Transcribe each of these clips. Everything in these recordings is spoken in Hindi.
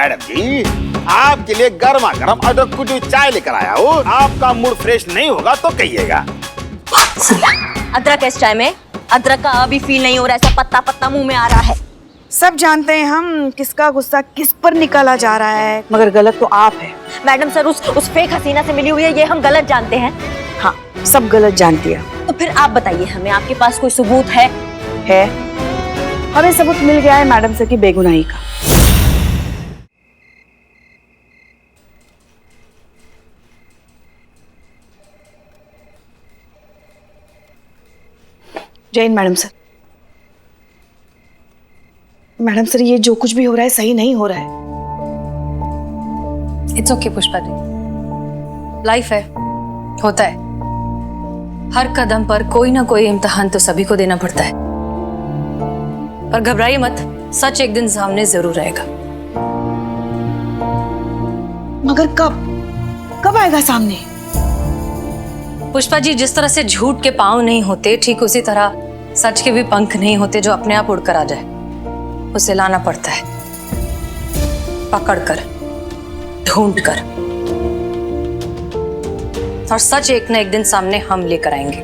मैडम जी, आपके लिए गर्मा गर्म अदरक कुटी चाय लेकर आया हूँ। आपका मूड फ्रेश नहीं होगा तो कहिएगा। अदरक इस चाय में? अदरक का अभी फील नहीं हो रहा, ऐसा पत्ता पत्ता मुंह में आ रहा है। सब जानते हैं हम किसका गुस्सा किस पर निकाला जा रहा है, मगर गलत तो आप है। मैडम सर उस फेक हसीना से मिली हुई है, ये हम गलत जानते हैं। हाँ, सब गलत जानती है। तो फिर आप बताइए हमें, आपके पास कोई सबूत है? हमें सबूत मिल गया है मैडम सर की बेगुनाही का। Jain madam sir. Madam sir, ये जो कुछ भी हो रहा है सही नहीं हो रहा है। It's okay Pushpa ji, life है, होता है। हर कदम पर कोई ना कोई इम्तिहान तो सभी को देना पड़ता है। पर घबराइए मत, सच एक दिन सामने जरूर आएगा। मगर कब आएगा सामने? पुष्पा जी, जिस तरह से झूठ के पांव नहीं होते, ठीक उसी तरह सच के भी पंख नहीं होते जो अपने आप उड़कर आ जाए। उसे लाना पड़ता है, पकड़कर, ढूंढकर, और सच एक न एक दिन सामने हम लेकर आएंगे।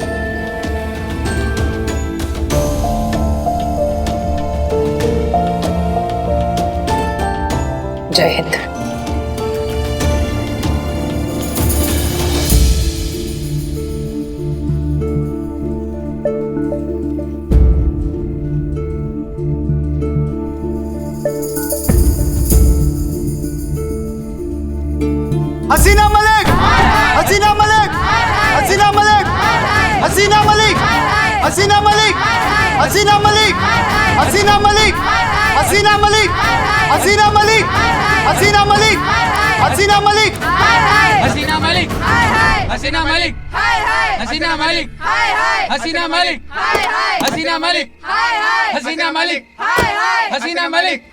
जय हिंद। हसीना मलिक, हसीना मलिक, हसीना मलिक, हसीना मलिक, हसीना मलिक, हसीना मलिक, हसीना मलिक, हसीना मलिक, हसीना मलिक, हसीना मलिक, हसीना मलिक, हसीना मलिक, हसीना मलिक, हसीना मलिक, हसीना मलिक, हसीना मलिक, हसीना मलिक, हसीना मलिक।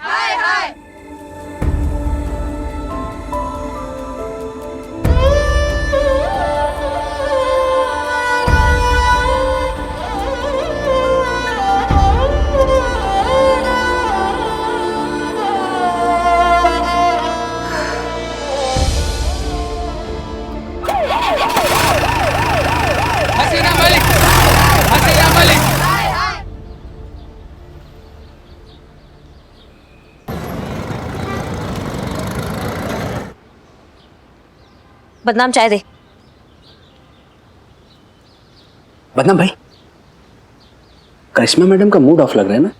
बदनाम चाय दे। बदनाम भाई, करिश्मा मैडम का मूड ऑफ लग रहा है ना?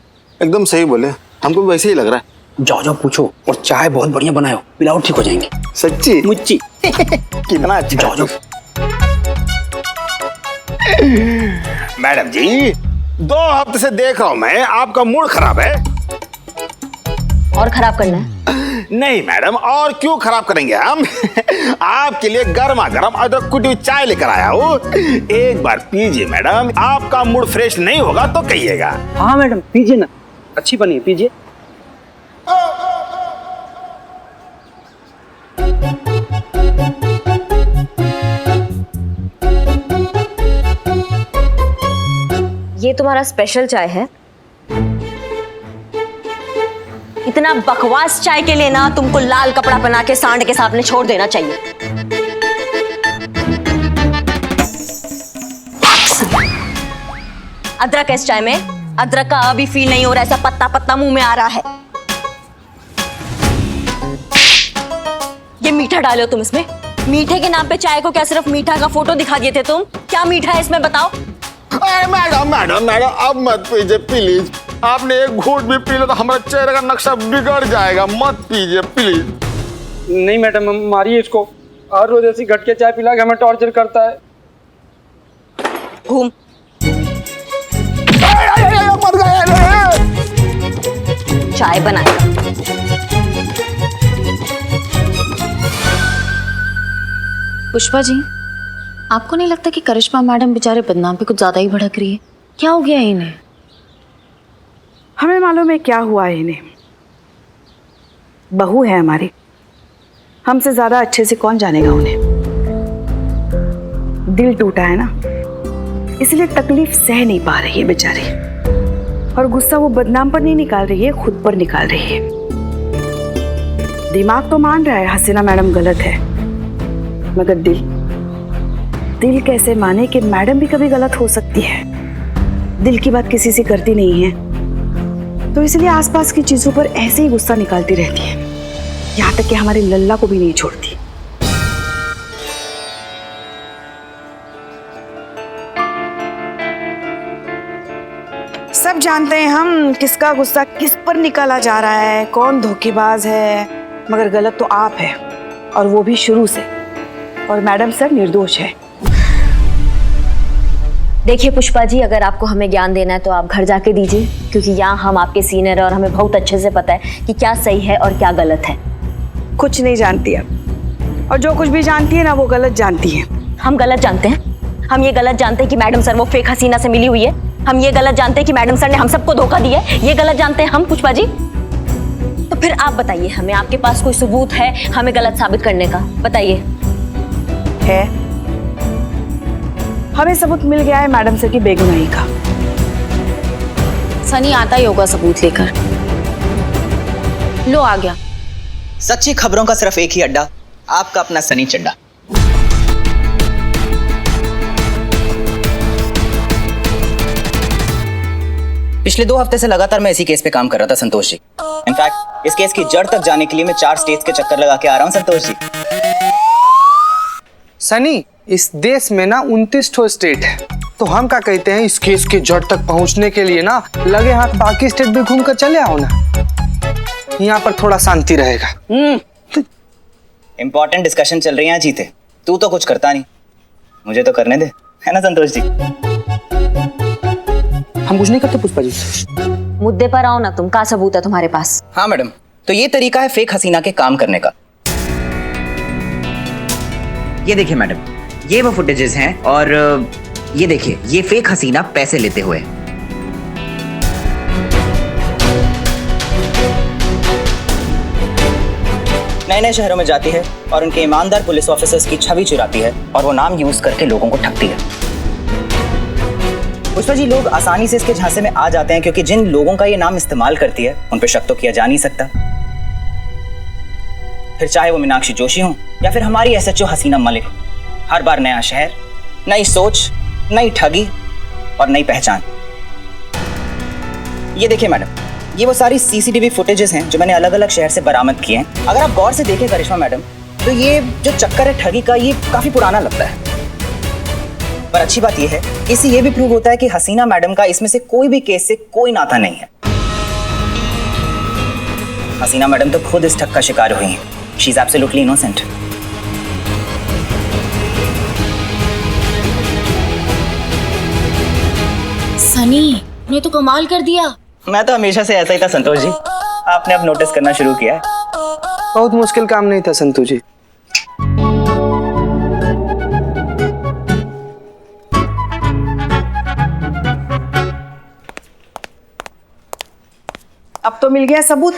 एकदम सही बोले, हमको भी वैसे ही लग रहा है। जाओ जाओ पूछो, और चाय बहुत बढ़िया बनाए हो, पिलाओ, ठीक हो जाएंगे। सच्ची मुच्ची। कितना अच्छा। जाओ जाओ। मैडम जी, 2 हफ्ते से देख रहा हूं मैं, आपका मूड खराब है। और खराब करना है? नहीं मैडम, और क्यों खराब करेंगे हम। आपके लिए गर्मा गर्म अदरक कुटी हुई चाय लेकर आया हूँ। एक बार पीजिए मैडम, आपका मूड फ्रेश नहीं होगा तो कहिएगा। हाँ मैडम, पीजिए ना, अच्छी बनी है, पीजिए। ये तुम्हारा स्पेशल चाय है? इतना बकवास चाय के लिए ना तुमको लाल कपड़ा बना के सांड के सामने छोड़ देना चाहिए। अदरक इस चाय में? अदरक का अभी फील नहीं हो रहा, ऐसा पत्ता पत्ता मुंह में आ रहा है। ये मीठा डालो तुम इसमें। मीठे के नाम पे चाय को क्या सिर्फ मीठा का फोटो दिखा दिए थे तुम? क्या मीठा है इसमें बताओ? मैडम मैडम मैडम, अब मत पीजिए प्लीज। आपने एक घूंट भी पी लो तो हमारा चेहरे का नक्शा बिगड़ जाएगा, मत पीजिए प्लीज। नहीं मैडम, मारिए इसको। हर रोज ऐसी घटके चाय पिला के हमें टॉर्चर करता है। घूम। मर गए। चाय बनाएगा। पुष्पा जी, आपको नहीं लगता कि करिश्मा मैडम बेचारे बदनाम पे कुछ ज्यादा ही भड़क रही है? क्या हो गया इन्हें? हमें मालूम है क्या हुआ है इन्हें। बहू है हमारी, हमसे ज्यादा अच्छे से कौन जानेगा उन्हें। दिल टूटा है ना, इसलिए तकलीफ सह नहीं पा रही है बेचारी। और गुस्सा वो बदनाम पर नहीं निकाल रही है, खुद पर निकाल रही है। दिमाग तो मान रहा है हसीना मैडम गलत है, मगर दिल कैसे माने कि मैडम भी कभी गलत हो सकती है। दिल की बात किसी से करती नहीं है, तो इसलिए आसपास की चीजों पर ऐसे ही गुस्सा निकालती रहती है, यहाँ तक कि हमारे लल्ला को भी नहीं छोड़ती। सब जानते हैं हम किसका गुस्सा किस पर निकाला जा रहा है, कौन धोखेबाज है, मगर गलत तो आप है, और वो भी शुरू से। और मैडम सर निर्दोष है। देखिए पुष्पा जी, अगर आपको हमें ज्ञान देना है तो आप घर जाके दीजिए, क्योंकि यहाँ हम आपके सीनियर हैं और हमें बहुत अच्छे से पता है कि क्या सही है और क्या गलत है। कुछ नहीं जानती अब, और जो कुछ भी जानती है ना वो गलत जानती है। हम गलत जानते हैं? हम ये गलत जानते हैं कि मैडम सर वो फेक हसीना से मिली हुई है? हम ये गलत जानते हैं कि मैडम सर ने हम सबको धोखा दिया है? ये गलत जानते हैं हम पुष्पा जी? तो फिर आप बताइए हमें, आपके पास कोई सबूत है हमें गलत साबित करने का? बताइए। है, हमें सबूत मिल गया है मैडम सर की बेगुनाही का। सनी आता ही होगा सबूत लेकर। लो आ गया। सच्ची खबरों का सिर्फ एक ही अड्डा, आपका अपना सनी चड्डा। पिछले 2 हफ्ते से लगातार मैं इसी केस पे काम कर रहा था संतोष जी। इनफैक्ट इस केस की जड़ तक जाने के लिए मैं 4 स्टेट्स के चक्कर लगा के आ रहा हूँ संतोष जी। सनी, इस देश में ना 29 ठो स्टेट है, तो हम क्या कहते हैं इस केस के जड़ तक पहुंचने के लिए ना लगे हाथ बाकी स्टेट भी घूम कर चले आओ ना, यहाँ पर थोड़ा शांति रहेगा। इंपॉर्टेंट डिस्कशन चल रही है जीते, तू तो कुछ करता नहीं, मुझे तो करने दे, है ना संतोष जी? हम कुछ नहीं करते पुष्पा जी। मुद्दे पर आओ ना तुम, क्या सबूत है तुम्हारे पास? हाँ मैडम, तो ये तरीका है फेक हसीना के काम करने का। ये देखिए मैडम, ये वो फुटेजेस हैं, और ये देखिए ये फेक हसीना पैसे लेते हुए। नए नए शहरों में जाती है और उनके ईमानदार पुलिस ऑफिसर्स की छवि चुराती है, और वो नाम यूज करके लोगों को ठगती है। पुष्पा जी, लोग आसानी से इसके झांसे में आ जाते हैं, क्योंकि जिन लोगों का ये नाम इस्तेमाल करती है उन पर शक तो किया जा नहीं सकता, फिर चाहे वो मीनाक्षी जोशी हो या फिर हमारी एसएचओ हसीना मलिक। हर बार नया शहर, नई सोच, नई ठगी और नई पहचान। ये देखिए मैडम, ये वो सारी सीसीटीवी फुटेजेस हैं जो मैंने अलग अलग शहर से बरामद किए हैं। अगर आप गौर से देखें करिश्मा मैडम, तो ये जो चक्कर है ठगी का, ये काफी पुराना लगता है, पर अच्छी बात ये है इससे ये भी प्रूव होता है कि हसीना मैडम का इसमें से कोई भी केस से कोई नाता नहीं है। हसीना मैडम तो खुद इस ठग का शिकार हुई हैं। She is absolutely innocent. Sunny ने तो कमाल कर दिया। मैं तो हमेशा से ऐसा ही था संतोष जी, आपने अब नोटिस करना शुरू किया है। बहुत मुश्किल काम नहीं था संतोष जी। अब तो मिल गया सबूत।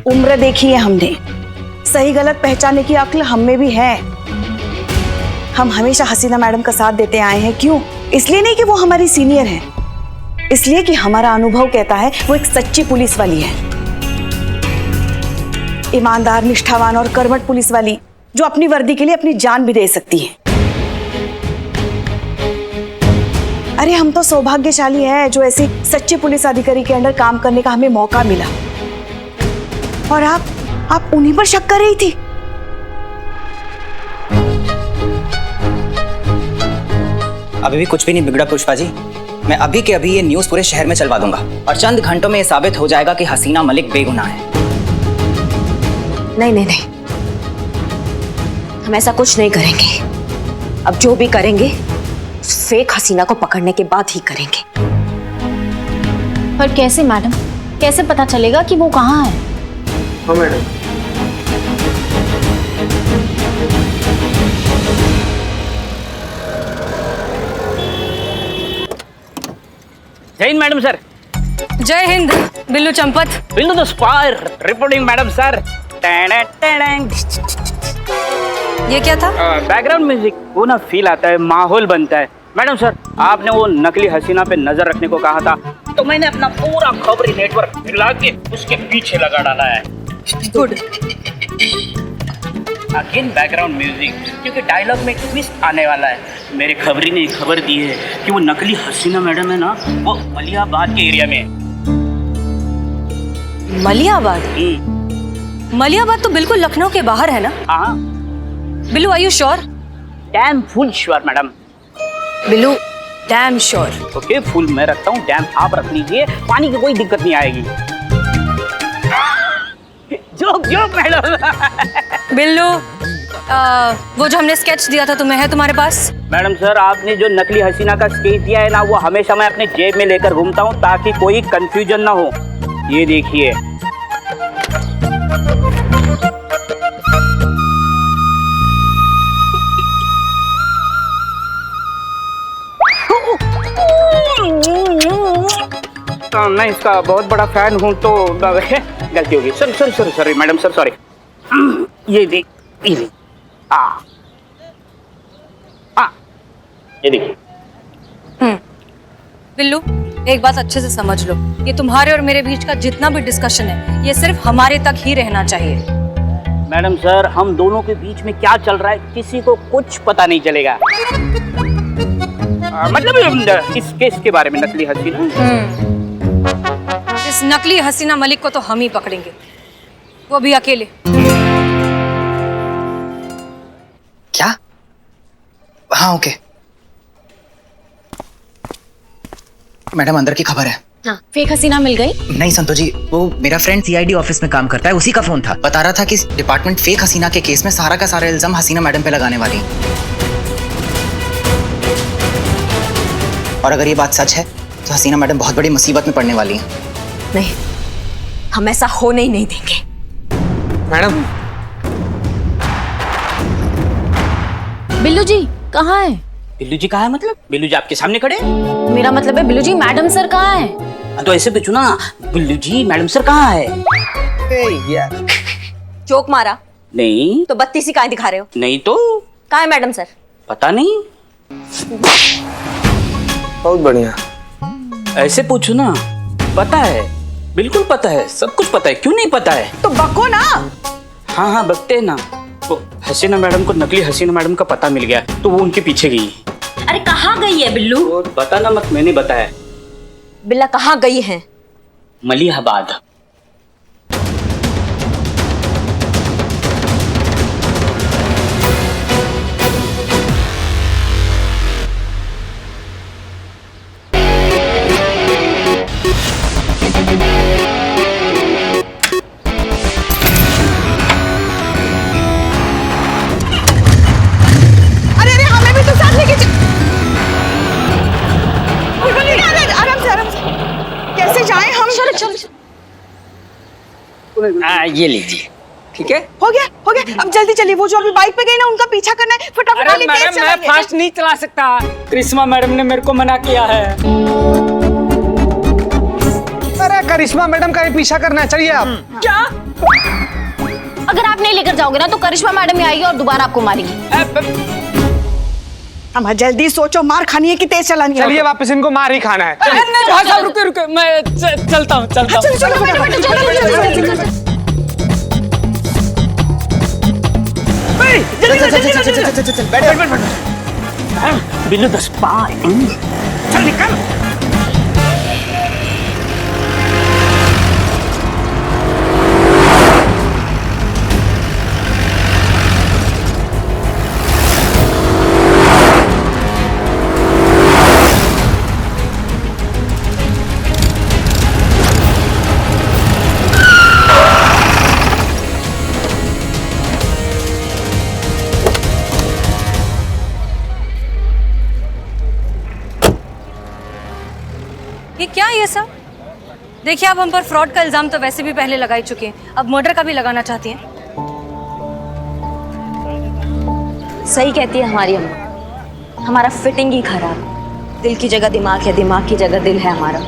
उम्र देखी है हमने, सही गलत पहचानने की अक्ल हम में भी है। हम हमेशा हसीना मैडम का साथ देते आए हैं। क्यों? इसलिए नहीं कि वो हमारी सीनियर है, इसलिए कि हमारा अनुभव कहता है वो एक सच्ची पुलिस वाली है, ईमानदार, निष्ठावान और कर्मठ पुलिस वाली, जो अपनी वर्दी के लिए अपनी जान भी दे सकती है। अरे हम तो सौभाग्यशाली हैं जो ऐसी सच्चे पुलिस अधिकारी के अंडर काम करने का हमें मौका मिला, और आप उन्हीं पर शक कर रही थी। अभी भी कुछ भी नहीं बिगड़ा पुष्पा जी। मैं अभी के अभी ये न्यूज़ पूरे शहर में चलवा दूंगा, और चंद घंटों में ये साबित हो जाएगा कि हसीना मलिक बेगुनाह है। नहीं नहीं नहीं, हम ऐसा कुछ नहीं करेंगे। अब जो भी करेंगे फेक हसीना को पकड़ने के बाद ही करेंगे। पर कैसे मैडम, कैसे पता चलेगा कि वो कहाँ है? हाँ मैडम। जय हिंद मैडम सर। जय Hind Billu Champat. Billu the spy reporting madam sir. ये क्या था? बैकग्राउंड म्यूजिक, वो ना फील आता है, माहौल बनता है। मैडम सर, आपने वो नकली हसीना पे नजर रखने को कहा था, तो मैंने अपना पूरा खबरी नेटवर्क मिला के उसके पीछे लगा डाला है। गुड। अगेन बैकग्राउंड म्यूजिक, क्योंकि डायलॉग में ट्विस्ट आने वाला है। मेरे खबरी ने खबर दी है कि वो नकली हसीना मैडम है ना, वो मलियाबाद के एरिया में। मलियाबाद? मलियाबाद तो बिल्कुल लखनऊ के बाहर है ना? हाँ। Billu, are you sure? Damn full sure madam. Billu, damn sure. Okay, full मैं रखता हूँ, डैम आप रख लीजिए, पानी की कोई दिक्कत नहीं आएगी। Joke joke madam. बिल्लू, वो जो हमने स्केच दिया था तुम्हें, है तुम्हारे पास? मैडम सर, आपने जो नकली हसीना का स्केच दिया है ना, वो हमेशा मैं अपने जेब में लेकर घूमता हूँ ताकि कोई कंफ्यूजन ना हो। ये देखिए। मैं इसका बहुत बड़ा फैन हूँ, तो गलती होगी। Sorry sorry sorry sorry madam sir, sorry. ये देख, ये देख। ये देखिए। बिल्लू, एक बात अच्छे से समझ लो, ये तुम्हारे और मेरे बीच का जितना भी डिस्कशन है, ये सिर्फ हमारे तक ही रहना चाहिए। मैडम सर, हम दोनों के बीच में क्या चल रहा है किसी को कुछ पता नहीं चलेगा। मतलब इस केस के बारे में, नकली हसीना। इस नकली हसीना मलिक को तो हम ही पकड़ेंगे, वो भी अकेले। क्या? हाँ, ओके। मैडम, अंदर की खबर है। हाँ, फेक हसीना मिल गई? नहीं संतो जी, वो मेरा फ्रेंड सीआईडी ऑफिस में काम करता है, उसी का फोन था। बता रहा था कि डिपार्टमेंट फेक हसीना के केस में सारा का सारा इल्जाम हसीना मैडम पे लगाने वाली है। और अगर ये बात सच है तो हसीना मैडम बहुत बड़ी मुसीबत में पड़ने वाली है। नहीं, हम ऐसा होने ही नहीं देंगे। मैडम, बिल्लू जी कहाँ है? बिल्लू जी कहाँ है? मतलब बिल्लू जी आपके सामने खड़े? मेरा मतलब है बिल्लू जी, मैडम सर कहाँ है? तो ऐसे पूछो ना, बिल्लू जी मैडम सर कहाँ है? यार जोक मारा? नहीं। तो बत्ती सी कहाँ दिखा रहे हो? नहीं तो कहाँ है मैडम सर? पता नहीं। बहुत बढ़िया। ऐसे पूछो ना, पता है, बिल्कुल पता है, सब कुछ पता है, क्यों नहीं पता है? तो बको ना। हाँ हाँ, बकते हैं ना। तो हसीना मैडम को नकली हसीना मैडम का पता मिल गया, तो वो उनके पीछे गई। अरे कहाँ गई है बिल्लू? तो बताना मत, मैंने बताया। बिल्ला कहाँ गई है? मलियाबाद। ये लीजिए। ठीक है, हो गया हो गया। अब जल्दी चलिए, वो जो अभी बाइक पे गई ना, उनका पीछा करना है। फटाफट वाली तेज मैडम, मैं चलाइए। फास्ट नहीं चला सकता, करिश्मा मैडम ने मेरे को मना किया है। अरे करिश्मा मैडम का ही पीछा करना चाहिए आप। क्या? अगर आप नहीं लेकर जाओगे ना तो करिश्मा मैडम ही आएगी और दोबारा आपको मारेगी। अब जल्दी सोचो, मार खानी है कि तेज चलानी है? चलिए, वापस इनको मार ही खाना है। भाई साहब रुके रुके, मैं चलता हूँ। बिल्लू 10 पाए। चल निकल। ये क्या है ये सब? देखिए, आप हम पर फ्रॉड का इल्जाम तो वैसे भी पहले लगा ही चुके हैं, अब मर्डर का भी लगाना चाहती हैं। सही कहती है हमारी अम्मा, हमारा फिटिंग ही खराब। दिल की जगह दिमाग है, दिमाग की जगह दिल है हमारा।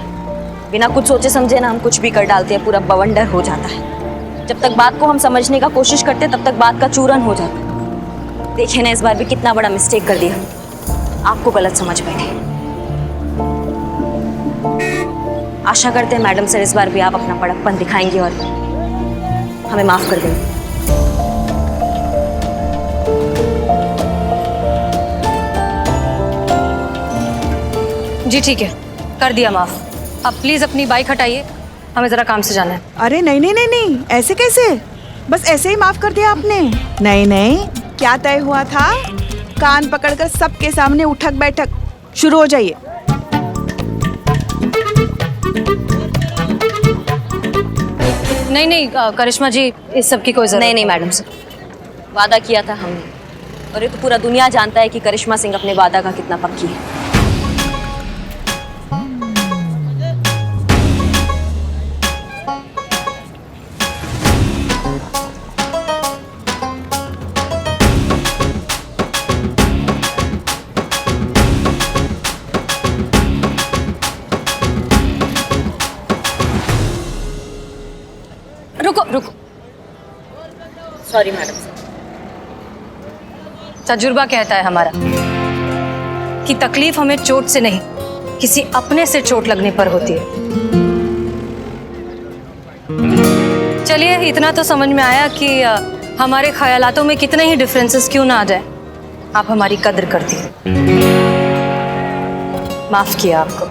बिना कुछ सोचे समझे ना हम कुछ भी कर डालते हैं, पूरा बवंडर हो जाता है। जब तक बात को हम समझने का कोशिश करते तब तक बात का चूरन हो जाता है। देखिए ना, इस बार भी कितना बड़ा मिस्टेक कर दिया। आपको गलत समझ बैठे। आशा करते हैं मैडम सर इस बार भी आप अपना बड़कपन दिखाएंगे और हमें माफ कर देंगे। जी ठीक है, कर दिया माफ। अब प्लीज अपनी बाइक हटाइए, हमें जरा काम से जाना है। अरे नहीं नहीं नहीं नहीं, ऐसे कैसे? बस ऐसे ही माफ कर दिया आपने? नहीं नहीं, क्या तय हुआ था? कान पकड़कर सबके सामने उठक बैठक शुरू हो जाइए। नहीं नहीं करिश्मा जी, इस सब की कोई जरूरत नहीं नहीं मैडम सर, वादा किया था हमने और ये तो पूरा दुनिया जानता है कि करिश्मा सिंह अपने वादा का कितना पक्की है। रुको रुको, सॉरी मैडम सर। तजुर्बा कहता है हमारा कि तकलीफ हमें चोट से नहीं, किसी अपने से चोट लगने पर होती है। चलिए, इतना तो समझ में आया कि हमारे ख्यालातों में कितने ही डिफरेंसेस क्यों ना आ जाए, आप हमारी कद्र करती हैं। माफ किया आपको।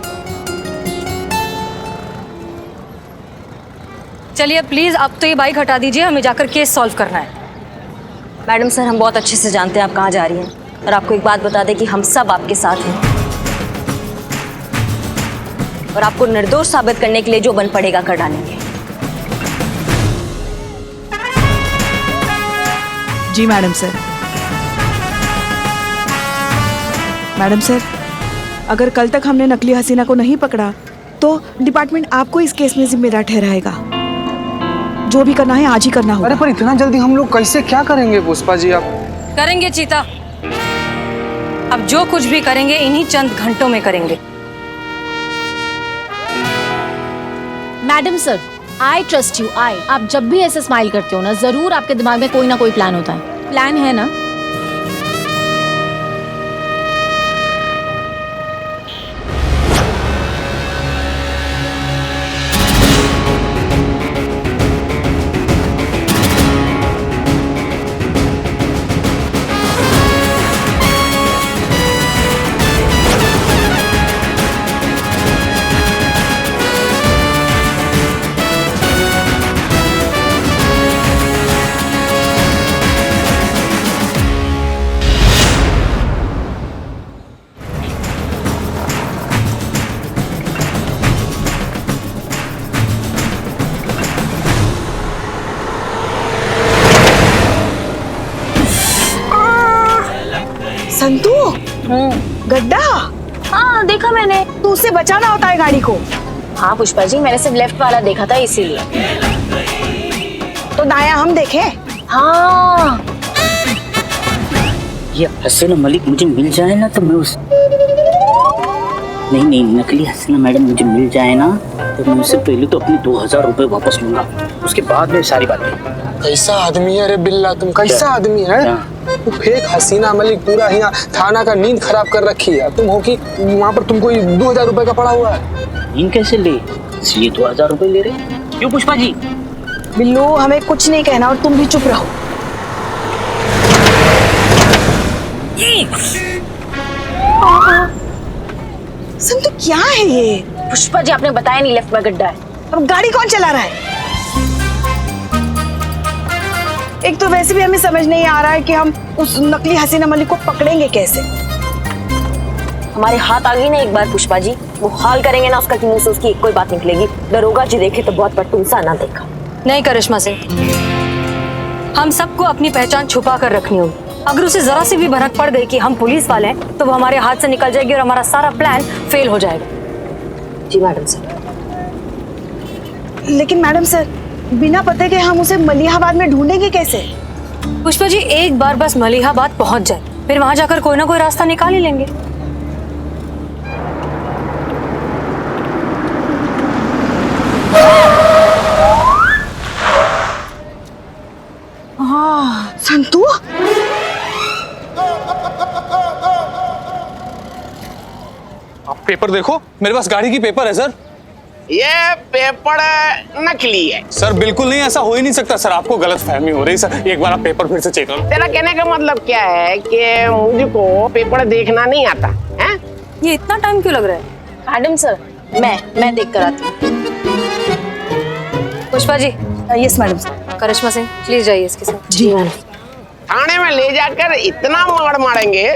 चलिए प्लीज, अब तो ये बाइक हटा दीजिए, हमें जाकर केस सॉल्व करना है। मैडम सर, हम बहुत अच्छे से जानते हैं आप कहाँ जा रही हैं और आपको एक बात बता दें कि हम सब आपके साथ हैं और आपको निर्दोष साबित करने के लिए जो बन पड़ेगा कर डालेंगे। जी मैडम सर। मैडम सर, अगर कल तक हमने नकली हसीना को नहीं पकड़ा तो डिपार्टमेंट आपको इस केस में जिम्मेदार ठहराएगा। जो भी करना है आज ही करना होगा। अरे पर इतना जल्दी हम लोग कैसे क्या करेंगे पुष्पा जी? आप करेंगे चीता, अब जो कुछ भी करेंगे इन्हीं चंद घंटों में करेंगे। Madam sir, I trust you. आप जब भी ऐसे स्माइल करते हो ना, जरूर आपके दिमाग में कोई ना कोई प्लान होता है। प्लान है ना? संतू, गड्ढा। हाँ देखा मैंने। तो उससे बचाना होता है गाड़ी को। हाँ पुष्पा जी, मैंने सिर्फ लेफ्ट वाला देखा था इसीलिए। तो दाया हम देखे। हाँ ये हसीना मलिक मुझे मिल जाए ना तो मैं उस नहीं नकली हसीना मैडम मुझे मिल जाए ना तो मैं उससे पहले तो अपने 2000 रुपए वापस लूंगा, उसके बाद में सारी बातें। कैसा आदमी है रे बिल्ला, तुम कैसा आदमी है? तू फेक हसीना मलिक पूरा यहाँ थाना का नींद खराब कर रखी है। तुम हो कि वहाँ पर तुमको 2000 रुपए का पड़ा हुआ है। नींद कैसे ले? इसलिए 2000 रुपए ले रहे क्यों पुष्पा जी? बिल्लू, हमें कुछ नहीं कहना और तुम भी चुप रहो। संतू, क्या है ये? पुष्पा जी, आपने बताया नहीं लेफ्ट में गड्ढा है। अब गाड़ी कौन चला रहा है? एक तो वैसे भी हमें समझ नहीं आ रहा है कि हम उस नकली हसीना मलिक को पकड़ेंगे कैसे। हमारे हाथ आ गई ना एक बार पुष्पा जी, वो हाल करेंगे ना उसका कि मुंह से उसकी एक कोई बात निकलेगी। दरोगा जी देखे तो बहुत पट्टूसा ना देखा। नहीं करिश्मा सिंह, हम सबको अपनी पहचान छुपा कर रखनी होगी। अगर उसे जरा सी भी भनक पड़ गई कि हम पुलिस वाले हैं तो वो हमारे हाथ से निकल जाएगी और हमारा सारा प्लान फेल हो जाएगा। जी मैडम सर। लेकिन मैडम सर, बिना पते के हम उसे मलिहाबाद में ढूंढेंगे कैसे? पुष्पा जी, एक बार बस मलिहाबाद पहुंच जाए, फिर वहां जाकर कोई ना कोई रास्ता निकाल ही लेंगे। हाँ संतू, आप पेपर देखो, मेरे पास गाड़ी की पेपर है सर। ये पेपर नकली है। सर बिल्कुल नहीं, ऐसा हो ही नहीं सकता सर, आपको गलत फहमी हो रही सर। एक बार आप पेपर फिर से चेक करो। तेरा कहने का मतलब क्या है कि मुझको पेपर देखना नहीं आता है? ये इतना टाइम क्यों लग रहा है? मैडम सर, मैं देख कर आती हूँ। Pushpa ji. Yes madam sir. Karishma Singh please जाइए इसके साथ। जी मैडम। थाने में ले जाकर इतना मार मारेंगे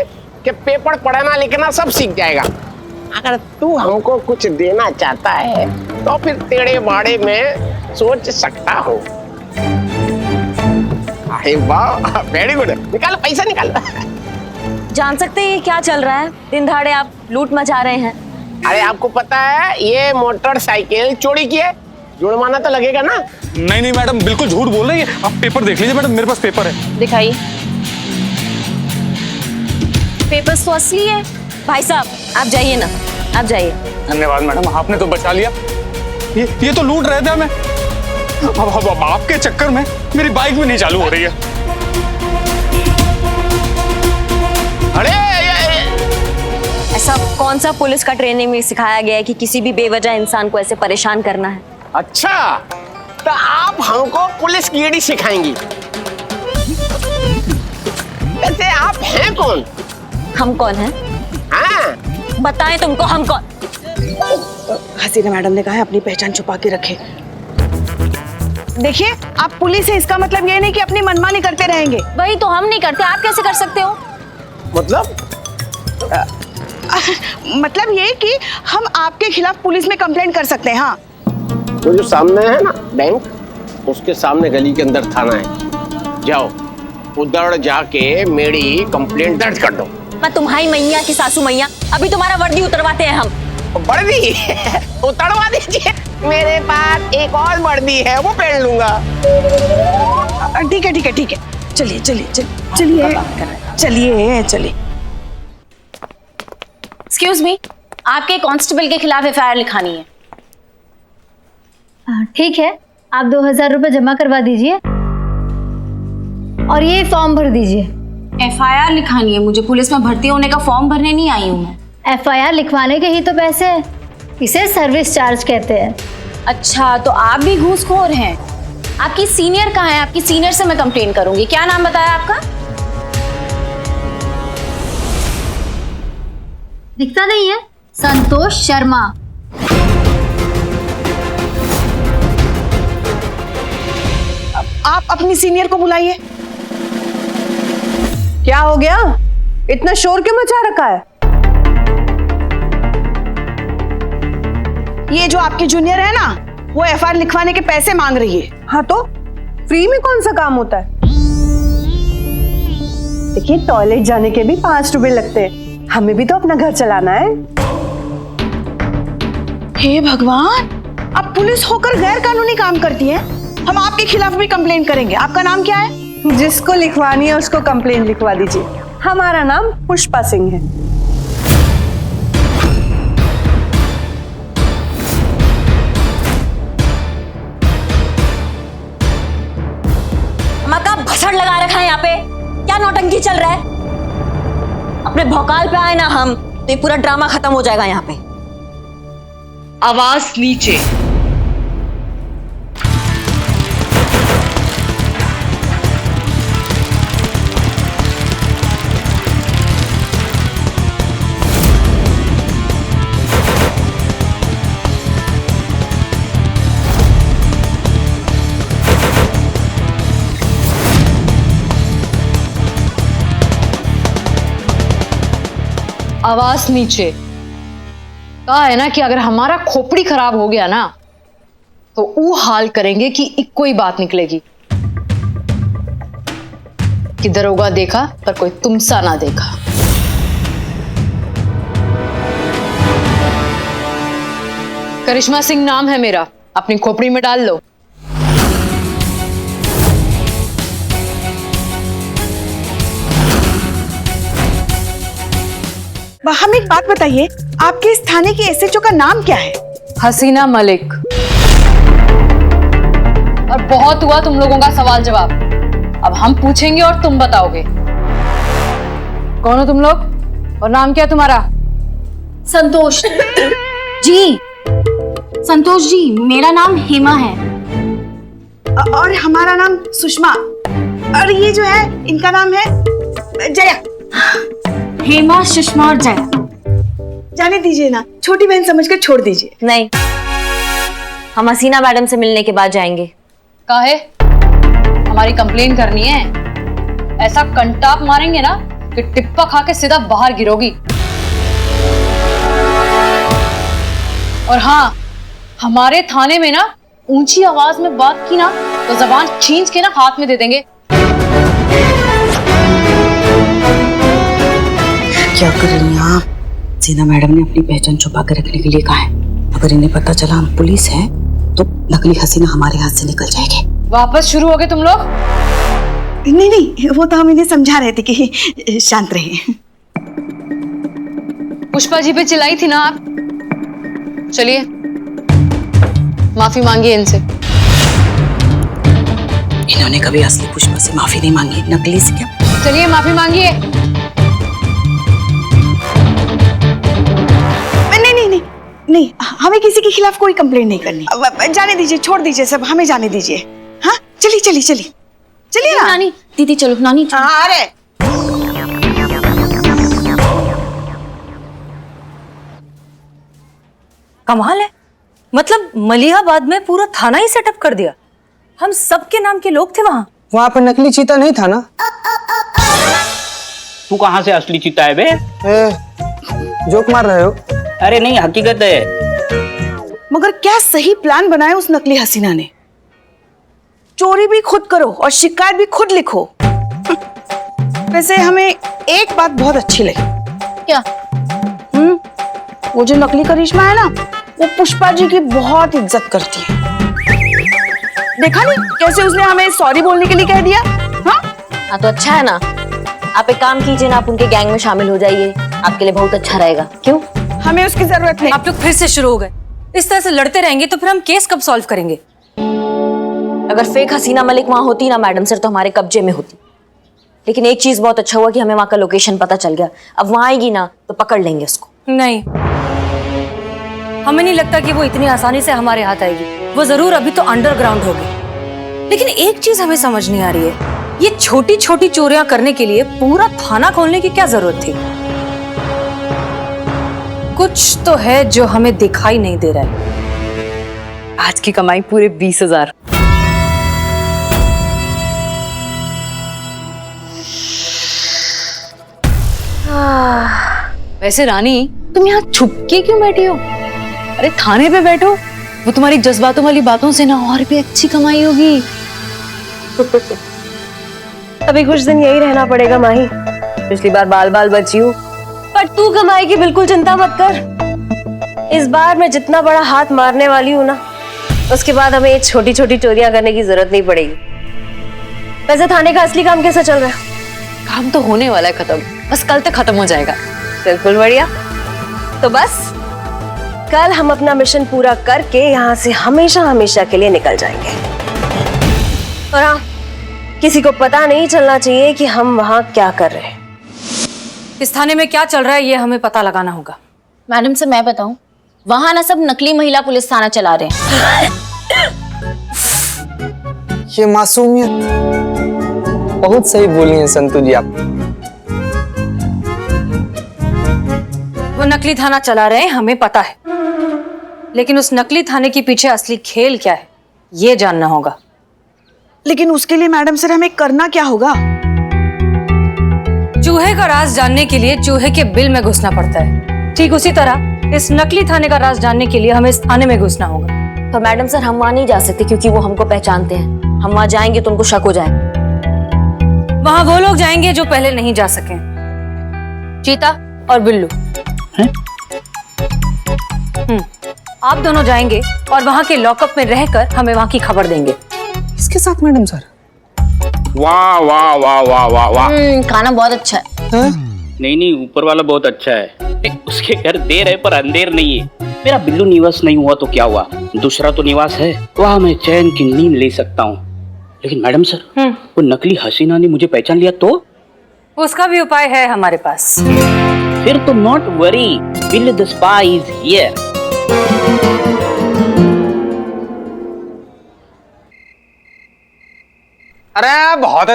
कि पेपर पढ़ना लिखना सब सीख जाएगा। अगर तू हमको कुछ देना चाहता है तो फिर तेरे बारे में सोच सकता हूँ। अरे वाह, वेरी गुड। निकाल पैसा निकाल। जान सकते हैं ये क्या चल रहा है? दिन दहाड़े आप लूट मचा रहे हैं। अरे आपको पता है ये मोटरसाइकिल चोरी की है, जुर्माना तो लगेगा ना? नहीं मैडम, बिल्कुल झूठ बोल रही है। आप पेपर देख लीजिए मैडम, मेरे पास पेपर है। दिखाइए। पेपर्स तो असली है। भाई साहब आप जाइए ना, आप जाइए। धन्यवाद मैडम, आपने तो बचा लिया। ये तो लूट रहे थे हमें। अब आपके चक्कर में मेरी बाइक भी नहीं चालू हो रही है। अरे ऐसा कौन सा पुलिस का ट्रेनिंग में सिखाया गया है कि किसी भी बेवजह इंसान को ऐसे परेशान करना है? अच्छा, तो आप हमको पुलिस कीड़ी सिखाएंगी? वैसे आप हैं कौन? हम कौन हैं? हाँ बताएं तुमको हम कौन? हसीना मैडम ने कहा है अपनी पहचान छुपा के रखे। देखिए, आप पुलिस है, इसका मतलब ये नहीं कि अपनी मनमानी करते रहेंगे। वही तो हम नहीं करते, आप कैसे कर सकते हो? मतलब ये कि हम आपके खिलाफ पुलिस में कंप्लेंट कर सकते हैं। हाँ, तो जो सामने है ना बैंक, उसके सामने गली के अंदर थाना है। जाओ उधर जाके मेरी कंप्लेंट दर्ज कर दो। मैं तुम्हारी मैया की सासू मैया, अभी तुम्हारा वर्दी उतरवाते हैं हम। वर्दी उतरवा दीजिए, मेरे पास एक और वर्दी है, वो पहन लूंगा। ठीक है ठीक है ठीक है, चलिए चलिए चलिए चलिए चलिए। एक्सक्यूज मी, आपके कांस्टेबल के खिलाफ एफआईआर लिखानी है। ठीक है, आप 2000 रुपए जमा करवा दीजिए और ये फॉर्म भर दीजिए। एफआईआर लिखानी है मुझे, पुलिस में भर्ती होने का फॉर्म भरने नहीं आई हूँ मैं। एफआईआर लिखवाने के ही तो पैसे हैं, इसे सर्विस चार्ज कहते हैं। अच्छा, तो आप भी घूसखोर हैं। आपकी सीनियर कहाँ है? आपकी सीनियर से मैं कंप्लेन करूंगी। क्या नाम बताया आपका? दिखता नहीं है? संतोष शर्मा। आप अपनी सीनियर को बुलाइए। क्या हो गया? इतना शोर क्यों मचा रखा है? ये जो आपकी जूनियर है ना, वो एफआईआर लिखवाने के पैसे मांग रही है। हाँ तो फ्री में कौन सा काम होता है? देखिए, टॉयलेट जाने के भी 5 रुपए लगते हैं, हमें भी तो अपना घर चलाना है। हे भगवान, आप पुलिस होकर गैर कानूनी काम करती हैं। हम आपके खिलाफ भी कंप्लेन करेंगे। आपका नाम क्या है? जिसको लिखवानी है उसको कंप्लेन लिखवा दीजिए। हमारा नाम पुष्पा सिंह है। मक्का भसड़ लगा रखा है यहाँ पे, क्या नौटंकी चल रहा है? अपने भौकाल पे आए ना हम, तो ये पूरा ड्रामा खत्म हो जाएगा यहाँ पे। आवाज नीचे। आवाज नीचे। कहा है ना कि अगर हमारा खोपड़ी खराब हो गया ना तो वो हाल करेंगे कि एक कोई बात निकलेगी कि दरोगा देखा पर कोई तुमसा ना देखा। करिश्मा सिंह नाम है मेरा, अपनी खोपड़ी में डाल लो। हम एक बात बताइए, आपके इस थाने की एसएचओ का नाम क्या है? हसीना मलिक। और बहुत हुआ तुम लोगों का सवाल जवाब, अब हम पूछेंगे और तुम बताओगे। कौन हो तुम लोग और नाम क्या तुम्हारा? संतोष जी, संतोष जी, मेरा नाम हेमा है। और हमारा नाम सुषमा। और ये जो है इनका नाम है जया। हेमा, सुषमा और जया। जाने दीजिए ना, छोटी बहन समझकर छोड़ दीजिए। नहीं, हम हसीना मैडम से मिलने के बाद जाएंगे। काहे? हमारी कंप्लेन करनी है? ऐसा कंटाप मारेंगे ना कि टिप्पा खा के सीधा बाहर गिरोगी। और हाँ, हमारे थाने में ना ऊंची आवाज में बात की ना तो जबान खींच के ना हाथ में दे देंगे। क्या कर रही हैं आप? हसीना मैडम ने अपनी पहचान छुपा कर रखने के लिए कहा है। अगर इन्हें पता चला हम पुलिस हैं तो नकली हसीना हमारे हाथ से निकल जाएगी। वापस शुरू हो गए तुम लोग? नहीं नहीं, वो तो हम इन्हें समझा रहे थे कि शांत रहिए। पुष्पा जी पे चिल्लाई थी ना आप? चलिए माफी मांगिए इनसे। इन्होंने कभी असली पुष्पा से माफी नहीं मांगी, नकली से क्या? चलिए माफी मांगिए। नहीं नहीं नहीं नहीं, हमें किसी के खिलाफ कोई कंप्लेंट नहीं करनी। जाने दीजिए, छोड़ दीजिए सब, हमें जाने दीजिए। हाँ चलिए चलिए चलिए चलिए ना। नानी, दीदी चलो, नानी चलो। हाँ अरे कमाल है, मतलब मलिहाबाद में पूरा थाना ही सेटअप कर दिया। हम सबके नाम के लोग थे वहाँ पर नकली चीता नहीं था ना? तू कहाँ से असली चीता है बे? जोक मार रहे हो? अरे नहीं, हकीकत है। मगर क्या सही प्लान बनाया उस नकली हसीना ने। चोरी भी खुद करो और शिकायत भी खुद लिखो। वैसे हमें एक बात बहुत अच्छी लगी। क्या? वो जो नकली करिश्मा है ना, वो पुष्पा जी की बहुत इज्जत करती है। देखा नहीं कैसे उसने हमें सॉरी बोलने के लिए कह दिया। हाँ तो अच्छा है ना, आप एक काम कीजिए ना, आप उनके गैंग में शामिल हो जाइए, आपके लिए बहुत अच्छा रहेगा। क्यों? हमें उसकी जरूरत नहीं। आप लोग फिर से शुरू हो गए। इस तरह से लड़ते रहेंगे तो फिर हम केस कब सॉल्व करेंगे? अगर फेक हसीना मलिक वहां होती ना मैडम सर, तो हमारे कब्जे में होती। लेकिन एक चीज बहुत अच्छा हुआ कि हमें वहां का लोकेशन पता चल गया। अब वहां आएगी ना तो पकड़ लेंगे उसको। नहीं, हमें नहीं लगता कि वो इतनी आसानी से हमारे हाथ आएगी। वो जरूर अभी तो अंडरग्राउंड होगी। लेकिन एक चीज हमें समझ नहीं आ रही है, ये छोटी छोटी चोरियां करने के लिए पूरा थाना खोलने की क्या जरूरत थी? कुछ तो है जो हमें दिखाई नहीं दे रहा है। आज की कमाई पूरे 20,000। वैसे रानी, तुम यहाँ छुप के क्यों बैठी हो? अरे थाने पे बैठो, वो तुम्हारी जज्बातों वाली बातों से ना और भी अच्छी कमाई होगी। अभी कुछ दिन यही रहना पड़ेगा माही। पिछली बार बाल बाल बची हूँ, पर तू कमाई की बिल्कुल चिंता मत कर। इस बार मैं जितना बड़ा हाथ मारने वाली हूँ ना, उसके बाद हमें ये छोटी छोटी चोरियां करने की जरूरत नहीं पड़ेगी। वैसे थाने का असली काम कैसा चल रहा है? काम तो होने वाला है खत्म, बस कल तक खत्म हो जाएगा। बिल्कुल बढ़िया। तो बस कल हम अपना मिशन पूरा करके यहाँ से हमेशा हमेशा के लिए निकल जाएंगे। और हाँ, किसी को पता नहीं चलना चाहिए कि हम वहाँ क्या कर रहे हैं। इस थाने में क्या चल रहा है ये हमें पता लगाना होगा। मैडम से मैं बताऊं, वहां ना सब नकली महिला पुलिस थाना चला रहे हैं। ये मासूमियत बहुत सही बोली है संतू जी आप। वो नकली थाना चला रहे हैं, हमें पता है। लेकिन उस नकली थाने के पीछे असली खेल क्या है, ये जानना होगा। लेकिन उसके लिए मैडम सर हमें करना क्या होगा? चूहे का राज जानने के लिए चूहे के बिल में घुसना पड़ता है। ठीक उसी तरह इस नकली थाने का राज जानने के लिए हमें इस थाने में घुसना होगा। तो मैडम सर हम वहां नहीं जा सकते क्योंकि वो हमको पहचानते हैं। हम वहां जाएंगे तो उनको शक हो जाए। वहां वो लोग जाएंगे जो पहले नहीं जा सके, चीता और बिल्लू। आप दोनों जाएंगे और वहां के लॉकअप में रहकर हमें वहां की खबर देंगे। इसके साथ मैडम सर? वाह वाह वाह वाह वाह वाह। खाना बहुत अच्छा है। नहीं नहीं, ऊपर वाला बहुत अच्छा है। उसके घर देर है पर अंधेर नहीं है। मेरा बिल्लू निवास नहीं हुआ तो क्या हुआ, दूसरा तो निवास है, वहाँ मैं चैन की नींद ले सकता हूँ। लेकिन मैडम सर, वो नकली हसीना ने मुझे पहचान लिया तो? उसका भी उपाय है हमारे पास। फिर तो not worry, Billu the spy is here. अरे बहुत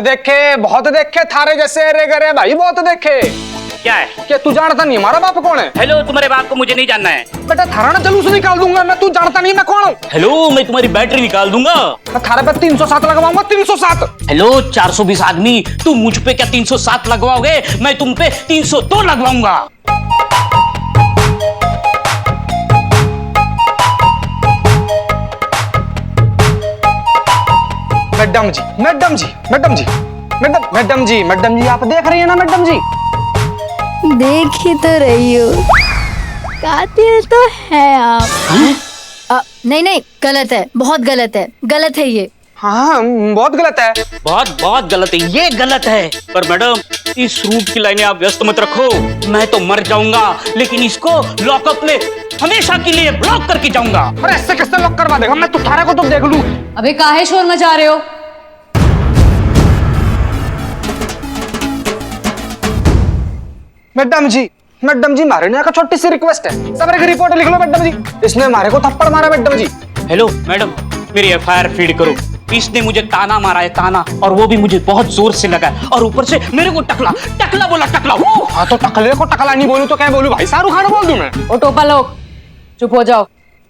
देखे थारे जैसे रे गरे भाई, बहुत देखे। क्या है? क्या तू जानता नहीं हमारा बाप कौन है? हेलो, तुम्हारे बाप को मुझे नहीं जानना है। बेटा थारा ना जलूस निकाल दूंगा मैं, तू जानता नहीं मैं कौन हूँ? हेलो, मैं तुम्हारी बैटरी निकाल दूंगा। मैं थारे पे 307 लगवाऊंगा, 307। हेलो 420 आदमी, तुम मुझ पे क्या 307 लगवाओगे? मैं तुम पे 302 लगवाऊंगा। मैडम जी आप देख रही है ना मैडम जी? देख ही तो रही हो, कातिल तो है आप। नहीं गलत है, बहुत गलत है, गलत है ये। हाँ बहुत गलत है, बहुत गलत है, ये गलत है। पर मैडम इस रूट की लाइनें आप व्यस्त मत रखो, मैं तो मर जाऊंगा लेकिन इसको लॉकअप में हमेशा के लिए ब्लॉक करके जाऊंगा। अरे ऐसे कैसे लॉक करवा देगा? मैं तुम्हारे को तो देख लूं। अबे काहे शोर मचा रहे हो? मैडम जी मारे ने का छोटी सी रिक्वेस्ट है, सबरे की रिपोर्ट लिख लो मैडम जी, इसने मारे को थप्पड़ मारा मैडम जी। हेलो मैडम, मेरी एफआईआर फीड करो। इसने मुझे ताना मारा है, ताना, और वो भी मुझे बहुत जोर से लगा है, और ऊपर से मेरे को टकला बोला, टकला। हाँ तो टकले को टकला नहीं बोलूं तो क्या बोलूं भाई? शाहरुख खान बोल दूं मैं? ओ टोपा लोग चुप हो जाओ,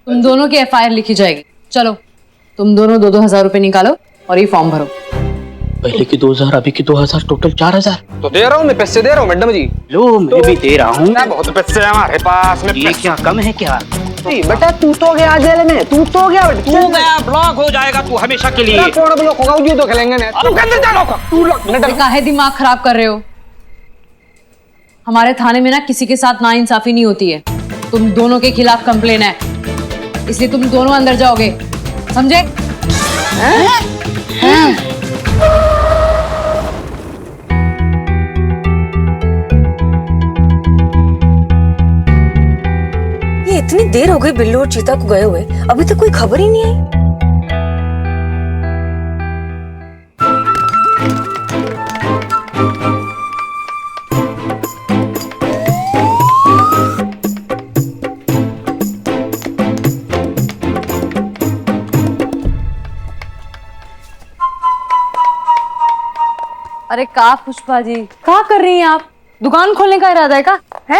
तुम दोनों की एफआईआर लिखी जाएगी। चलो तुम दोनों 2,000 रुपए निकालो और ये फॉर्म भरो। पहले की 2,000, अभी की 2,000, टोटल 4,000। तो दे रहा हूँ मैं, पैसे दे रहा हूँ मैडम जी। लो मैं भी दे रहा हूँ। बहुत पैसे है हमारे पास में। ये क्या कम है क्या? बेटा तू तो गया जेल में, तू तो गया, तू गया ब्लॉक हो जाएगा तू हमेशा के लिए। कौन ब्लॉक होगा? वो तो खेलेंगे ना। तू कैसे जाओगा? तू लोग काहे दिमाग खराब कर रहे हो? हमारे थाने में ना किसी के साथ नाइंसाफी नहीं होती है। तुम दोनों के खिलाफ कंप्लेन है, इसलिए तुम दोनों अंदर जाओगे, समझे? ये इतनी देर हो गई बिल्लू और चीता को गए हुए, अभी तक कोई खबर ही नहीं आई। अरे का पुष्पा जी, क्या कर रही हैं आप? दुकान खोलने का इरादा है का? है?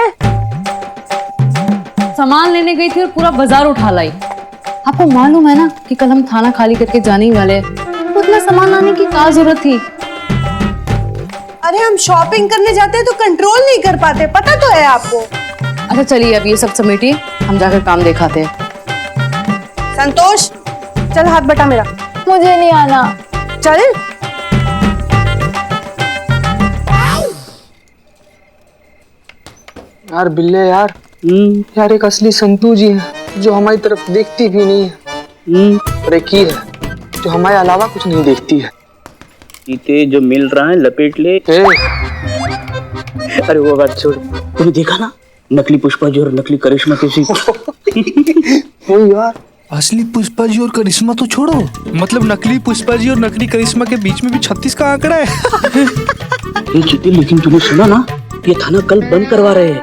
सामान लेने गई थी और पूरा बाजार उठा लाई। आपको मालूम है ना कि कल हम थाना खाली करके जाने ही वाले हैं, तो उतना सामान लाने की क्या जरूरत थी? अरे हम शॉपिंग करने जाते हैं तो कंट्रोल नहीं कर पाते, पता तो है आपको। अच्छा चलिए अब ये सब समेटिए, हम जाकर काम दिखाते हैं। संतोष चल हाथ बटा मेरा। मुझे नहीं आना। चल यार बिल्ले यार, यार एक असली संतू जी है जो हमारी तरफ देखती भी नहीं है, और एक ही है जो हमारे अलावा कुछ नहीं देखती है। चीते जो मिल रहा है लपेट ले। अरे वो बात छोड़, तुमने देखा ना नकली पुष्पा जी और नकली करिश्मा किसी वो यार असली पुष्पा जी और करिश्मा तो छोड़ो, मतलब नकली पुष्पा जी और नकली करिश्मा के बीच में भी 36 का आंकड़ा है। ये चीते, लेकिन तूने सुना ना ये थाना कल बंद करवा रहे हैं।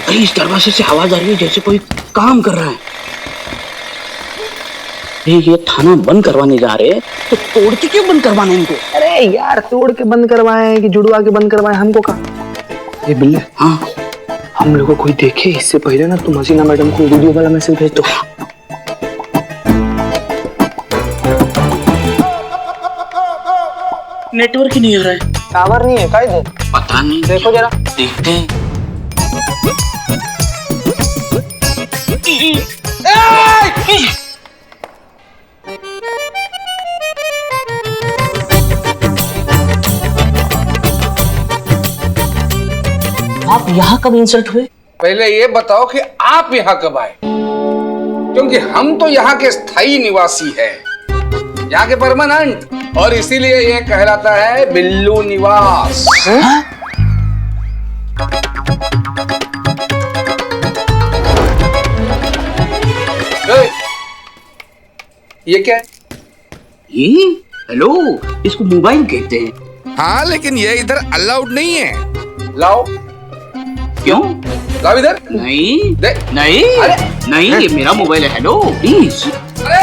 अरे इस दरवाजे से आवाज आ रही है जैसे कोई काम कर रहा है। ये थाना बंद करवाने जा रहे हैं तो तोड़ के क्यों बंद करवाना इनको? अरे यार तोड़ के बंद करवाए कि जुड़वा के बंद करवाए, हमको कहा। ये बिल्ले, हाँ हम लोगों को कोई देखे इससे पहले ना तुम हसीना मैडम को वीडियो वाला मैसेज भेज दो। नेटवर्क ही नहीं आ रहा है। टावर नहीं है का इधर? पता नहीं, देखो जरा, देखते हैं। आप यहाँ कब इंसल्ट हुए? पहले ये बताओ कि आप यहाँ कब आए, क्योंकि हम तो यहाँ के स्थायी निवासी हैं, यहाँ के परमानेंट, और इसीलिए ये कहलाता है बिल्लू निवास। ये क्या है? ये हेलो, इसको मोबाइल कहते हैं। हाँ लेकिन ये इधर अलाउड नहीं है। लाओ। क्यों? लाओ इधर। नहीं दे। नहीं अरे नहीं, ये मेरा मोबाइल है। Hello please. अरे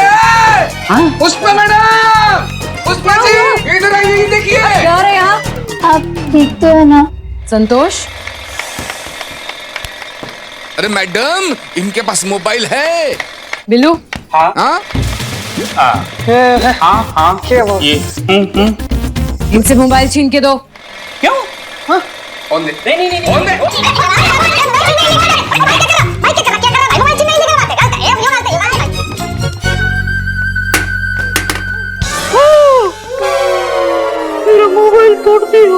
पुष्पा मैडम, पुष्पा जी इधर आइए, देखिए क्या हो रहा है यहाँ? आप ठीक तो है ना? संतोष, अरे मैडम इनके पास मोबाइल है। बिल्लू। हाँ हाँ ये इनसे मोबाइल छीन के दो। क्यों? फोन दे। नहीं फोन दे। मेरा मोबाइल तोड़ दिया।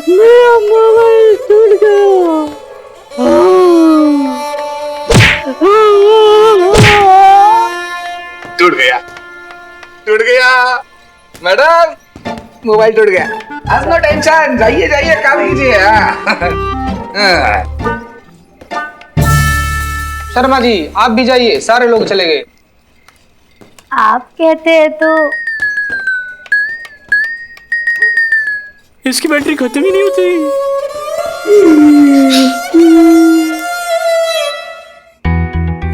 मेरा मोबाइल टूट गया। टूट गया मैडम, मोबाइल टूट गया। आज नो टेंशन, जाइए जाइए काम कीजिए। शर्मा जी आप भी जाइए, सारे लोग चले गए। आप कहते हैं तो इसकी बैटरी खत्म ही नहीं होती।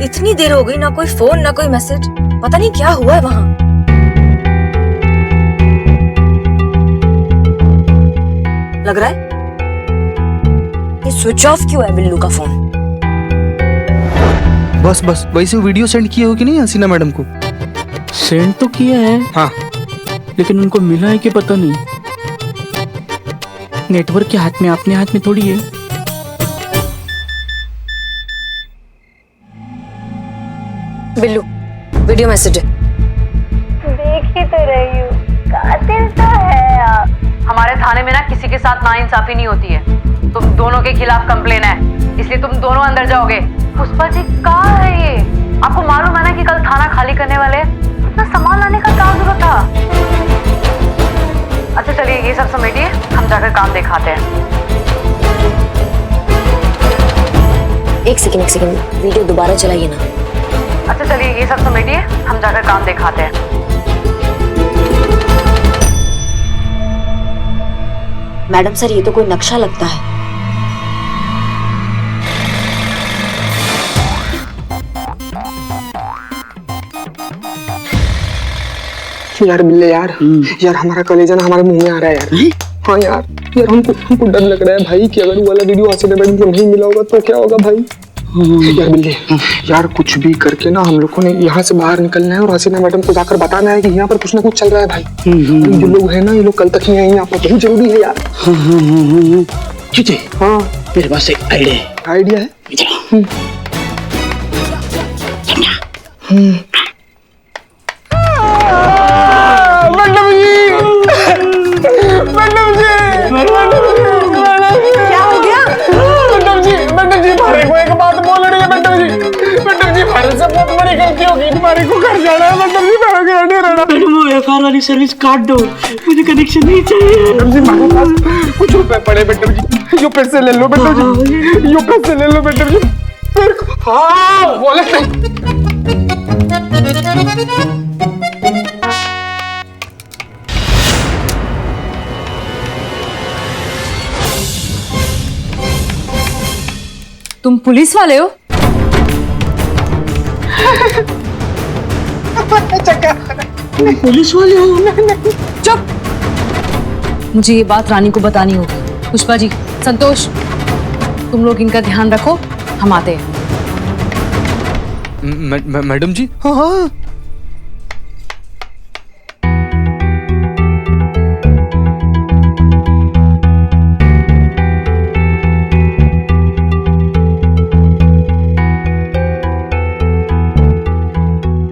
इतनी देर हो गई, ना कोई फोन ना कोई मैसेज, पता नहीं क्या हुआ है वहां। लग रहा है ये स्विच ऑफ क्यों है बिल्लू का फोन। बस बस वैसे वीडियो सेंड किए हो कि नहीं हसीना मैडम को? सेंड तो किया है हाँ, लेकिन उनको मिला है कि पता नहीं। नेटवर्क के हाथ में, अपने हाथ में थोड़ी है। बिल्लू वीडियो मैसेज है। देख ही तो रही हूँ, कातिल तो है आप। हमारे थाने में ना किसी के साथ नाइंसाफी नहीं होती है। तुम दोनों के खिलाफ कंप्लेन है, इसलिए तुम दोनों अंदर जाओगे। पुष्पा जी कहाँ है ये? आपको मालूम है ना कि कल थाना खाली करने वाले हैं? इतना सामान लाने का क्या जरूरत था? अच्छा चलिए ये सब समेटिए, हम जाकर काम दिखाते हैं। एक सेकंड वीडियो दोबारा चलाइए ना। अच्छा चलिए ये सब समेटिए, हम जाकर काम दिखाते हैं। मैडम सर ये तो कोई नक्शा लगता है। यार बिल्ले यार, यार हमारा कलेजा ना हमारे मुंह में आ रहा है यार। हाँ यार हमको डर लग रहा है भाई कि अगर वो वाला वीडियो हसीना मैडम को नहीं मिला होगा तो क्या होगा भाई। यार बिल्ले यार कुछ भी करके ना हम लोगों ने यहाँ से बाहर निकलना है और हसीना मैडम को जाकर बताना है कि यहाँ पर कुछ ना कुछ चल रहा है भाई। जो लोग हैं ना ये लोग कल तक ही आएंगे, यहाँ पर बहुत जरूरी है यार। ठीक है, हाँ मेरे पास एक आइडिया है। क्या हो गया? मैडम जी हमारे को एक बात बोल रही है। मैडम जी हमारे से बहुत बड़ी गलती होगी, तुम्हारे को घर जाना है। मैडम जी मेरा घर नहीं रहना। मैडम वो एफआईआर वाली सर्विस काट दो, मुझे कनेक्शन नहीं चाहिए। मैडम जी हमारे पास कुछ रुपए पड़े मैडम जी, यो पैसे ले लो मैडम जी, यो पैसे ले लो मैडम जी। हाँ बोले तुम पुलिस वाले हो? पुलिस वाले हो? चुप! मुझे ये बात रानी को बतानी होगी। पुष्पा जी, संतोष, तुम लोग इनका ध्यान रखो, हम आते हैं। मैडम जी हाँ हाँ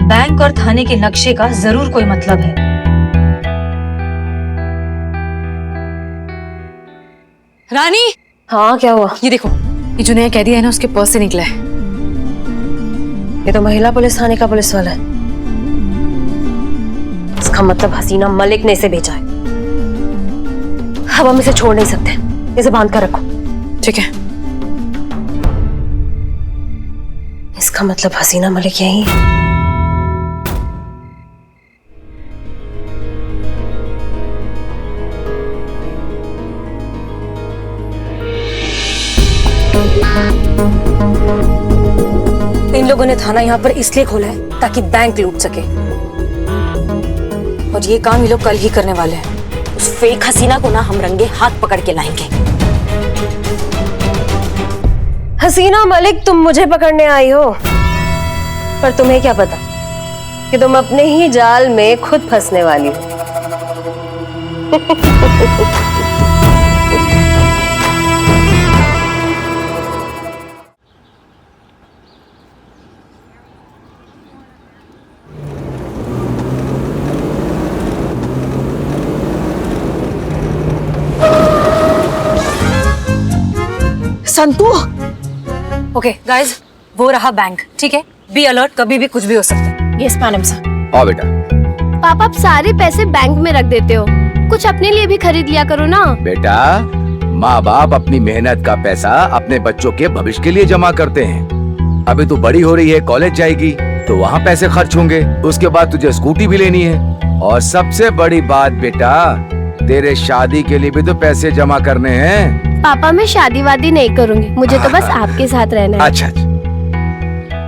बैंक और थाने के नक्शे का जरूर कोई मतलब है। रानी! हाँ क्या हुआ? ये देखो, ये जो नया कैदी है ना उसके पर्स से निकला है। ये तो महिला पुलिस थाने का पुलिस वाला है। इसका मतलब हसीना मलिक ने इसे भेजा है। अब हम इसे छोड़ नहीं सकते, इसे बांध कर रखो। ठीक है। इसका मतलब हसीना मलिक यही है। इन लोगों ने थाना यहाँ पर इसलिए खोला है ताकि बैंक लूट सके, और ये काम ये लोग कल ही करने वाले हैं। उस फेक हसीना को ना हम रंगे हाथ पकड़ के लाएंगे। हसीना मलिक, तुम मुझे पकड़ने आई हो, पर तुम्हें क्या पता कि तुम अपने ही जाल में खुद फंसने वाली हो। संतू। ओके गाइस, वो रहा बैंक, ठीक है? बी अलर्ट, कभी भी कुछ भी हो सकता है। Yes madam sir. आओ बेटा। पापा आप सारे पैसे बैंक में रख देते हो, कुछ अपने लिए भी खरीद लिया करो ना। बेटा, माँ बाप अपनी मेहनत का पैसा अपने बच्चों के भविष्य के लिए जमा करते हैं। अभी तू बड़ी हो रही है, कॉलेज जाएगी तो वहाँ पैसे खर्च होंगे, उसके बाद तुझे स्कूटी भी लेनी है, और सबसे बड़ी बात बेटा, तेरे शादी के लिए भी तो पैसे जमा करने हैं। पापा मैं शादी वादी नहीं करूँगी, मुझे तो बस आपके साथ रहना है। अच्छा।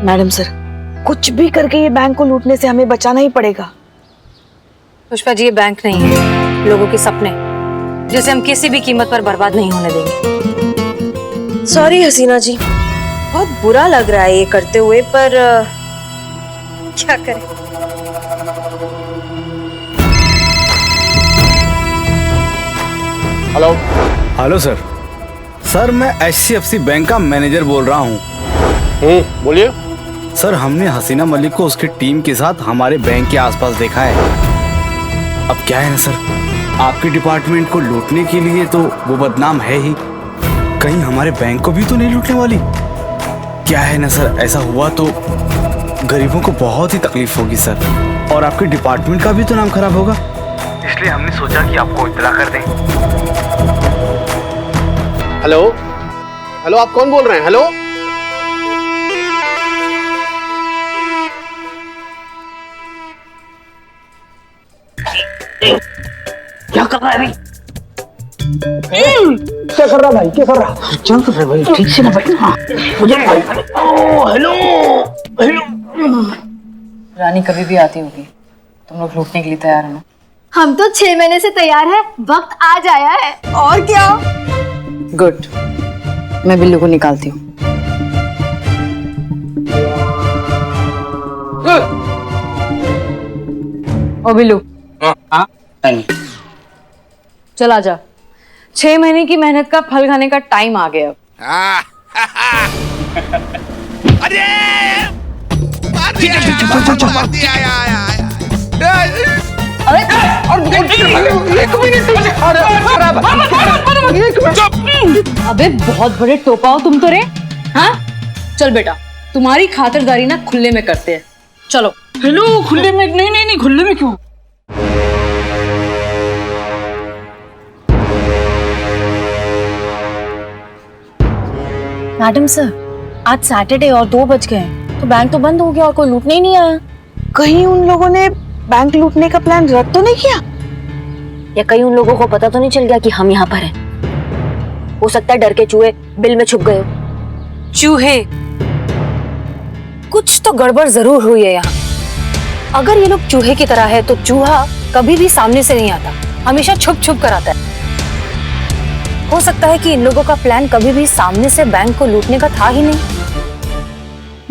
मैडम सर, कुछ भी करके ये बैंक को लूटने से हमें बचाना ही पड़ेगा। पुष्पा जी, ये बैंक नहीं है, लोगों के सपने, जिसे हम किसी भी कीमत पर बर्बाद नहीं होने देंगे। सॉरी हसीना जी, बहुत बुरा लग रहा है ये करते हुए, पर क्या करें। हेलो। Hello sir. सर मैं HCFC बैंक का मैनेजर बोल रहा हूँ। बोलिए। सर हमने हसीना मलिक को उसकी टीम के साथ हमारे बैंक के आसपास देखा है। अब क्या है ना सर, आपके डिपार्टमेंट को लूटने के लिए तो वो बदनाम है ही, कहीं हमारे बैंक को भी तो नहीं लूटने वाली। क्या है ना सर, ऐसा हुआ तो गरीबों को बहुत ही तकलीफ होगी सर, और आपके डिपार्टमेंट का भी तो नाम खराब होगा, इसलिए हमने सोचा कि आपको इत्तला कर दें। हेलो। हेलो, आप कौन बोल रहे हैं? हेलो। क्या कर रहा है भाई? क्या कर रहा भाई? क्या कर रहा? चल कर रहा भाई, ठीक से ना भाई। हाँ, मुझे हेलो हेलो। रानी कभी भी आती होगी, तुम लोग लूटने के लिए तैयार हो ना? हम तो 6 महीने से तैयार है, वक्त आज आया है। और क्या? गुड, मैं बिल्लू को निकालती हूँ। ओ बिल्लू। हाँ। चल आजा, 6 महीने की मेहनत का फल खाने का टाइम आ गया। अरे अबे बहुत बड़े टोपा हो तुम तो रे। हाँ चल बेटा, तुम्हारी खातिरदारी ना खुले में करते हैं, चलो। हेलो, खुले में? नहीं नहीं नहीं, खुले में क्यों? मैडम सर, आज सैटरडे और 2 बज गए, तो बैंक तो बंद हो गया और कोई लूटने ही नहीं आया। कहीं उन लोगों ने बैंक लूटने का प्लान रद्द तो नहीं किया? या कहीं उन लोगों को पता तो नहीं चल गया कि हम यहाँ पर हैं? हो सकता है डर के चूहे बिल में छुप गए हो। चूहे? कुछ तो गड़बड़ जरूर हुई है यहाँ। अगर ये लोग चूहे की तरह है तो चूहा कभी भी सामने से नहीं आता, हमेशा छुप छुप कर आता है। हो सकता है कि इन लोगों का प्लान कभी भी सामने से बैंक को लूटने का था ही नहीं।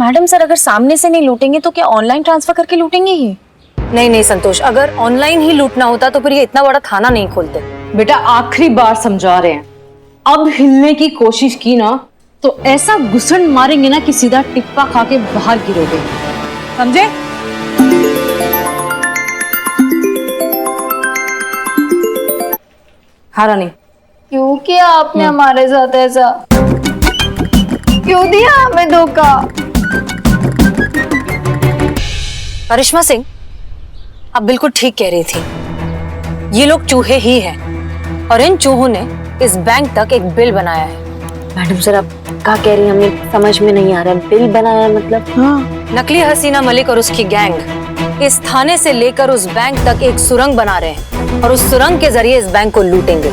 मैडम सर, अगर सामने से नहीं लूटेंगे तो क्या ऑनलाइन ट्रांसफर करके लूटेंगे ही? नहीं नहीं संतोष, अगर ऑनलाइन ही लूटना होता तो फिर ये इतना बड़ा थाना नहीं खोलते। बेटा आखिरी बार समझा रहे हैं, अब हिलने की कोशिश की ना तो ऐसा घुसन मारेंगे ना कि सीधा टिप्पा खा के बाहर गिरोगे, समझे? हाँ रानी। क्यों किया आपने हमारे साथ ऐसा? क्यों दिया हमें धोखा? करिश्मा सिंह, आप बिल्कुल ठीक कह रही थी, ये लोग चूहे ही हैं और इन चूहों ने इस बैंक तक एक बिल बनाया है। मैडम सर, आप क्या कह रही हैं? हमें समझ में नहीं आ रहा है। बिल बनाया है मतलब? हाँ। नकली हसीना मलिक और उसकी गैंग इस थाने से लेकर उस बैंक तक एक सुरंग बना रहे हैं और उस सुरंग के जरिए इस बैंक को लूटेंगे।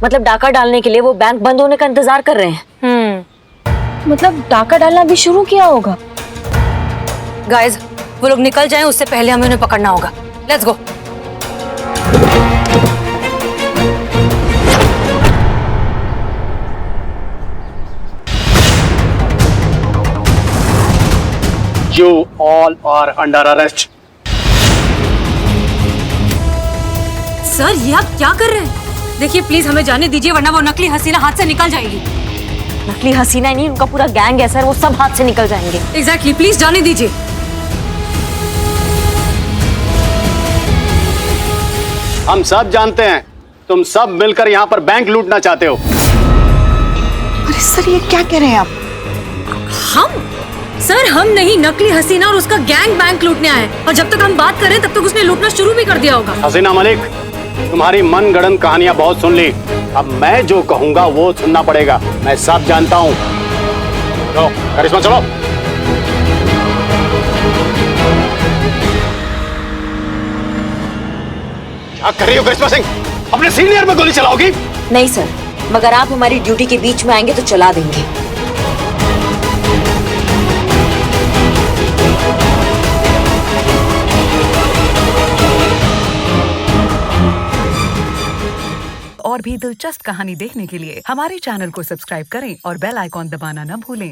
मतलब डाका डालने के लिए वो बैंक बंद होने का इंतजार कर रहे हैं। मतलब डाका डालना भी शुरू किया होगा। गाइस, वो लोग निकल जाएं उससे पहले हमें उन्हें पकड़ना होगा। Let's go. You all are under arrest. Sir, ये आप क्या कर रहे हैं? देखिए प्लीज हमें जाने दीजिए, वरना वो नकली हसीना हाथ से निकल जाएगी। नकली हसीना नहीं, उनका पूरा गैंग है सर, वो सब हाथ से निकल जाएंगे। एग्जैक्टली, प्लीज जाने दीजिए। हम सब जानते हैं तुम सब मिलकर यहाँ पर बैंक लूटना चाहते हो। अरे सर, ये क्या कह रहे हैं आप? हम? सर, हम नहीं, नकली हसीना और उसका गैंग बैंक लूटने आए हैं। और जब तक हम बात करें तब तक उसने लूटना शुरू भी कर दिया होगा। हसीना मलिक, तुम्हारी मनगढ़ंत कहानियां बहुत सुन ली। अब मैं जो कहूंगा वो सुनना पड़ेगा। मैं सब जानता हूँ। चलो करिश्मा, चलो। क्या कर रही हो करिश्मा सिंह? अपने सीनियर में गोली चलाओगी? नहीं सर, मगर आप हमारी ड्यूटी के बीच में आएंगे तो चला देंगे। और भी दिलचस्प कहानी देखने के लिए हमारे चैनल को सब्सक्राइब करें और बेल आइकॉन दबाना न भूलें।